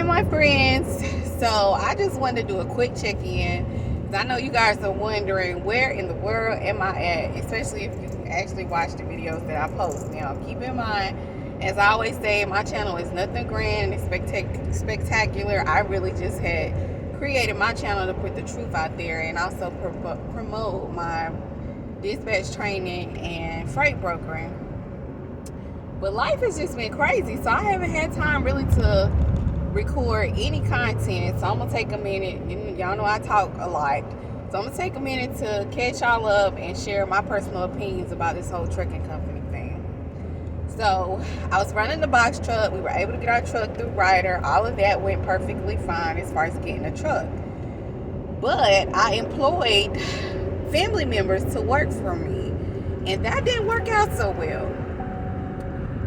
my friends. So I just wanted to do a quick check-in. I know you guys are wondering where in the world am I at, especially if you actually watch the videos that I post. Now, keep in mind, as I always say, my channel is nothing grand and spectacular. I really just had created my channel to put the truth out there and also promote my dispatch training and freight brokering. But life has just been crazy, so I haven't had time really to record any content. So I'm gonna take a minute. Y'all know I talk a lot, so I'm gonna take a minute to catch y'all up and share my personal opinions about this whole trucking company thing. So I was running the box truck. We were able to get our truck through Ryder. All of that went perfectly fine as far as getting a truck. But I employed family members to work for me, and that didn't work out so well.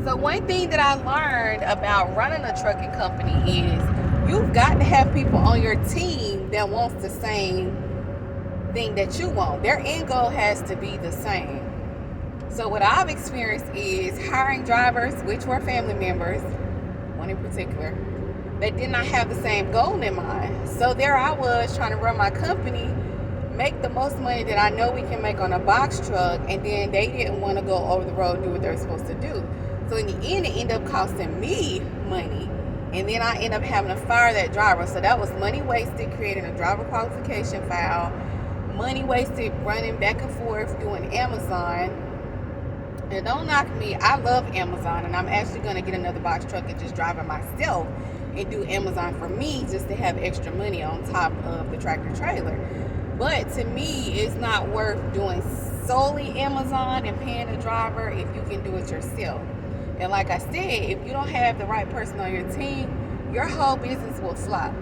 So one thing that I learned about running a trucking company is you've got to have people on your team that wants the same thing that you want. Their end goal has to be the same. So what I've experienced is hiring drivers, which were family members, one in particular, that did not have the same goal in mind. So there I was trying to run my company, make the most money that I know we can make on a box truck, and then they didn't want to go over the road and do what they're supposed to do. So in the end, it ended up costing me money. And then I ended up having to fire that driver. So that was money wasted creating a driver qualification file, money wasted running back and forth doing Amazon. And don't knock me, I love Amazon, and I'm actually going to get another box truck and just drive it myself and do Amazon for me just to have extra money on top of the tractor trailer. But to me, it's not worth doing solely Amazon and paying a driver if you can do it yourself. And like I said, if you don't have the right person on your team, your whole business will flop.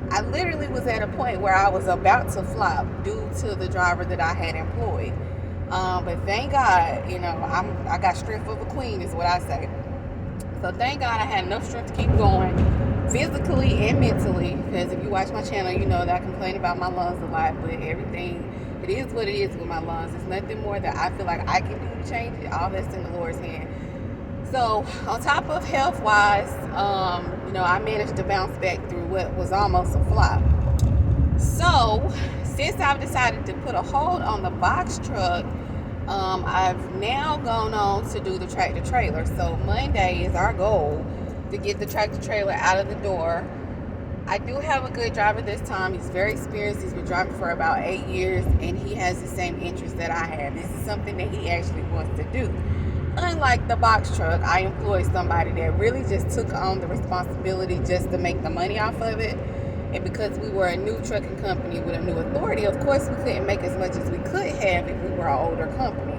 I literally was at a point where I was about to flop due to the driver that I had employed. But thank God, I got strength of a queen is what I say. So thank God I had enough strength to keep going physically and mentally. Because if you watch my channel, you know that I complain about my lungs a lot. But everything, it is what it is with my lungs. It's nothing more that I feel like I can do to change it. All that's in the Lord's hand. So on top of health-wise, I managed to bounce back through what was almost a flop. So since I've decided to put a hold on the box truck, I've now gone on to do the tractor trailer. So Monday is our goal to get the tractor trailer out of the door. I do have a good driver this time. He's very experienced. He's been driving for about 8 years, and he has the same interest that I have. This is something that he actually wants to do. Unlike the box truck, I employed somebody that really just took on the responsibility just to make the money off of it. And because we were a new trucking company with a new authority, of course we couldn't make as much as we could have if we were an older company.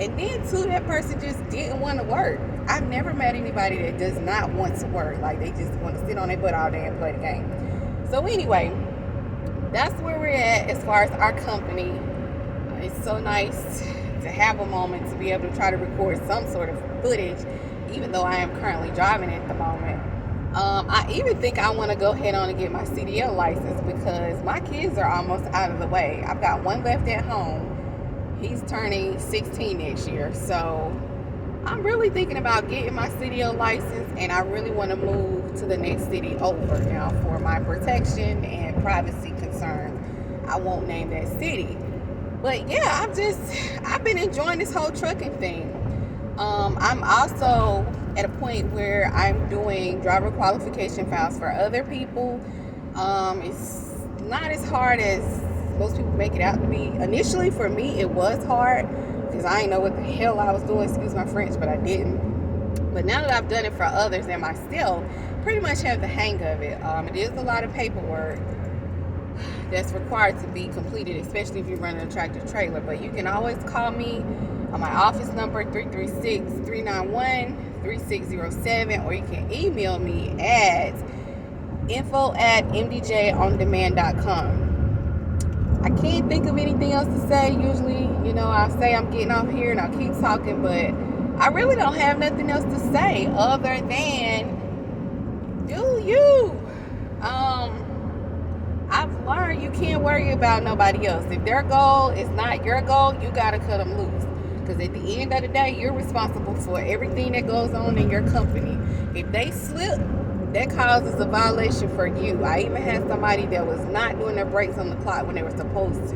And then too, that person just didn't want to work. I've never met anybody that does not want to work. Like, they just want to sit on their butt all day and play the game. So anyway, that's where we're at as far as our company. It's so nice to have a moment to be able to try to record some sort of footage, even though I am currently driving at the moment. I even think I want to go ahead on and get my CDL license because my kids are almost out of the way. I've got one left at home. He's turning 16 next year, so I'm really thinking about getting my CDL license, and I really want to move to the next city over now for my protection and privacy concerns. I won't name that city. But yeah, I've been enjoying this whole trucking thing. I'm also at a point where I'm doing driver qualification files for other people. It's not as hard as most people make it out to be. Initially, for me, it was hard because I didn't know what the hell I was doing, excuse my French, but I didn't. But now that I've done it for others and myself, pretty much have the hang of it. It is a lot of paperwork that's required to be completed, especially if you're running a tractor trailer. But you can always call me on my office number 336-391-3607, or you can email me at info@mdjondemand.com. I can't think of anything else to say. Usually, I'll say I'm getting off here and I'll keep talking, but I really don't have nothing else to say other than do you. I've learned you can't worry about nobody else. If their goal is not your goal, you got to cut them loose. Because at the end of the day, you're responsible for everything that goes on in your company. If they slip, that causes a violation for you. I even had somebody that was not doing their brakes on the clock when they were supposed to.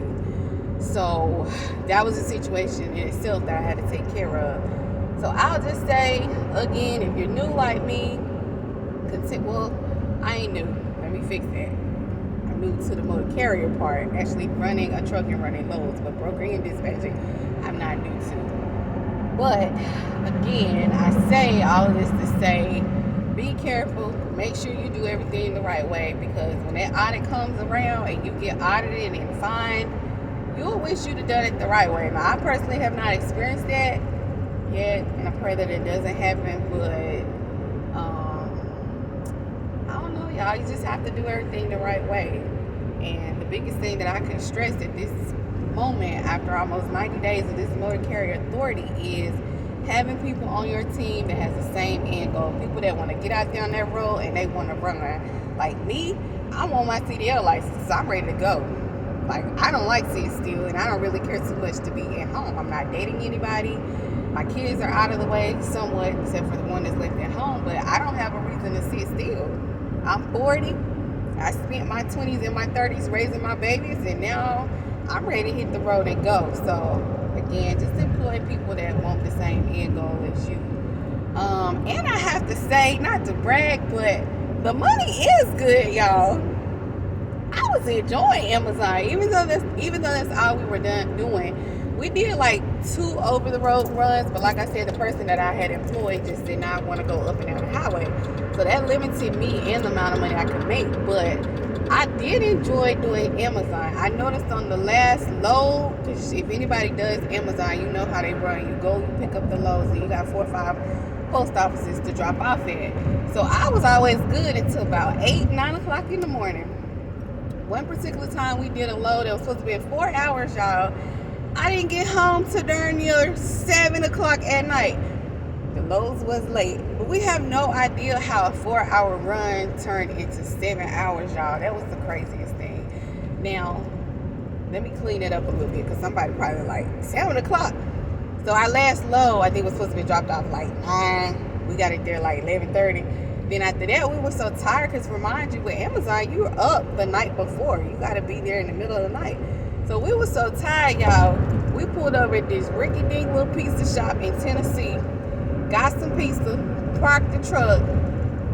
So that was a situation in itself that I had to take care of. So I'll just say, again, if you're new like me, well, I ain't new. Let me fix that. I'm new to the motor carrier part, actually running a truck and running loads, but brokering and dispatching, I'm not new to. But again, I say all of this to say, be careful. Make sure you do everything the right way, because when that audit comes around and you get audited and fined, you'll wish you'd have done it the right way. Now, I personally have not experienced that yet, and I pray that it doesn't happen, but I don't know, y'all. You just have to do everything the right way. And the biggest thing that I can stress at this moment, after almost 90 days of this motor carrier authority, is having people on your team that has the same end goal. People that want to get out there on that road and they want to run around. Like me, I'm on my CDL license, so I'm ready to go. Like, I don't like sitting still, and I don't really care too much to be at home. I'm not dating anybody. My kids are out of the way somewhat, except for the one that's left at home, but I don't have a reason to sit still. I'm 40. I spent my 20s and my 30s raising my babies, and now I'm ready to hit the road and go. So again, just employ people that want the same end goal as you. And I have to say, not to brag, but the money is good, y'all. I was enjoying Amazon, even though that's all we were doing. We did like 2 over the road runs, but like I said, the person that I had employed just did not want to go up and down the highway. So that limited me and the amount of money I could make. But I did enjoy doing Amazon. I noticed on the last load, because if anybody does Amazon, you know how they run. You go, you pick up the loads, and you got 4 or 5 post offices to drop off at. So I was always good until about 8, 9 o'clock in the morning. One particular time we did a load that was supposed to be in 4 hours, y'all. I didn't get home till darn near 7 o'clock at night. The loads was late. But we have no idea how a 4-hour run turned into 7 hours, y'all. That was the craziest thing. Now, let me clean it up a little bit, because somebody probably like, 7 o'clock. So our last load, I think, was supposed to be dropped off like 9. We got it there like 11:30. Then after that, we were so tired, because remind you, with Amazon, you were up the night before. You got to be there in the middle of the night. So we were so tired, y'all. We pulled over at this rickety-dink little pizza shop in Tennessee, got some pizza, parked the truck,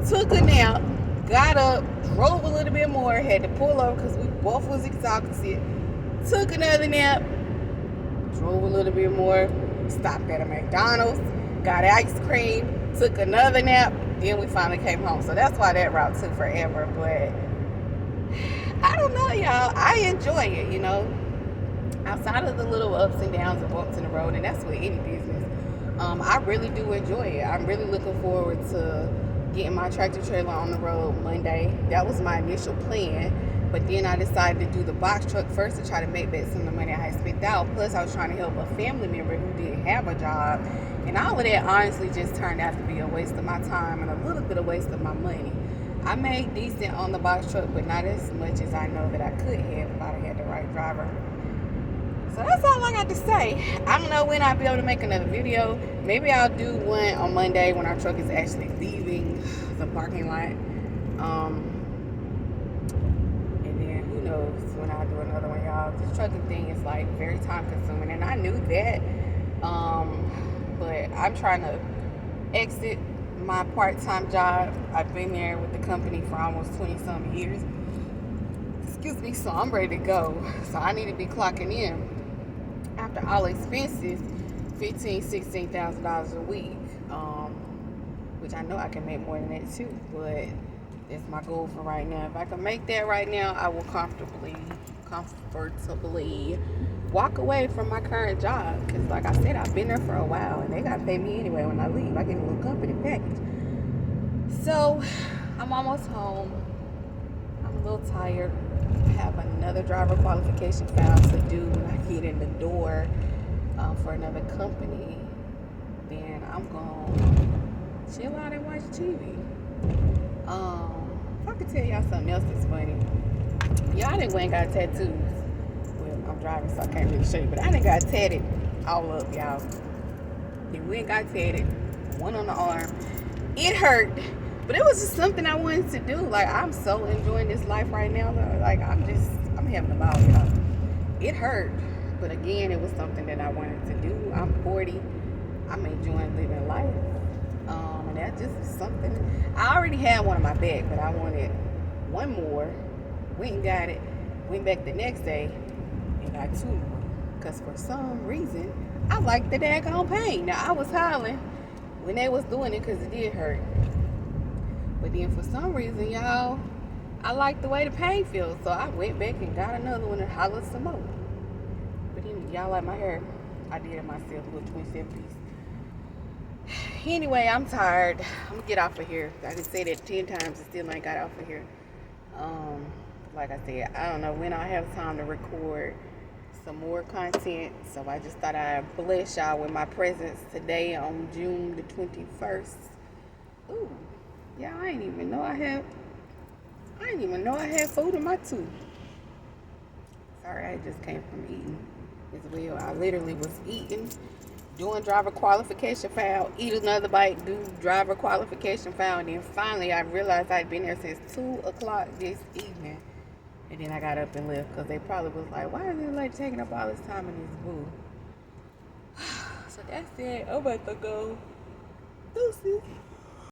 took a nap, got up, drove a little bit more, had to pull over because we both was exhausted, took another nap, drove a little bit more, stopped at a McDonald's, got ice cream, took another nap, then we finally came home. So that's why that route took forever. But I don't know, y'all. I enjoy it, you know. Outside of the little ups and downs and bumps in the road, and that's with any business, I really do enjoy it. I'm really looking forward to getting my tractor trailer on the road Monday. That was my initial plan, but then I decided to do the box truck first to try to make back some of the money I had spent out. Plus, I was trying to help a family member who didn't have a job, and all of that honestly just turned out to be a waste of my time and a little bit of waste of my money. I made decent on the box truck, but not as much as I know that I could have if I had the right driver. So that's all I got to say. I don't know when I'll be able to make another video. Maybe I'll do one on Monday when our truck is actually leaving the parking lot. And then who knows when I'll do another one, y'all. This trucking thing is like very time consuming, and I knew that. But I'm trying to exit my part-time job. I've been there with the company for almost 20-some years. Excuse me, so I'm ready to go. So I need to be clocking in, after all expenses, $15,000-$16,000 a week. Which I know I can make more than that too, but that's my goal for right now. If I can make that right now, I will comfortably walk away from my current job, because like I said, I've been there for a while, and they gotta pay me anyway when I leave. I get a little company package. So I'm almost home. I'm a little tired. I have another driver qualification file to do when I get in the door for another company. Then I'm gonna chill out and watch TV. If I could tell y'all something else that's funny, y'all done went and got tattoos. I'm driving, so I can't really show you, but I done got tatted all up, y'all. Then we got tatted, one on the arm. It hurt. But it was just something I wanted to do. Like, I'm so enjoying this life right now. Like, I'm having a ball, y'all. It hurt, but again, it was something that I wanted to do. I'm 40. I'm enjoying living life. And that just was something. I already had one on my back, but I wanted one more. Went and got it. Went back the next day and got two more. Because for some reason, I liked the daggone pain. Now, I was hollering when they was doing it because it did hurt. But then for some reason, y'all, I liked the way the pain feels. So I went back and got another one and hollered some more. But then, y'all like my hair. I did it myself, a little 27 piece. Anyway, I'm tired. I'm going to get off of here. I can say that 10 times and still ain't got off of here. Like I said, I don't know when I'll have time to record some more content. So I just thought I'd bless y'all with my presence today on June the 21st. Ooh. Yeah, I didn't even know I had food in my tooth. Sorry, I just came from eating as well. I literally was eating, doing driver qualification file, eat another bite, do driver qualification file, and then finally I realized I'd been there since 2 o'clock this evening. And then I got up and left because they probably was like, why is this lady taking up all this time in this booth? So that's it. I'm about to go. Deuces.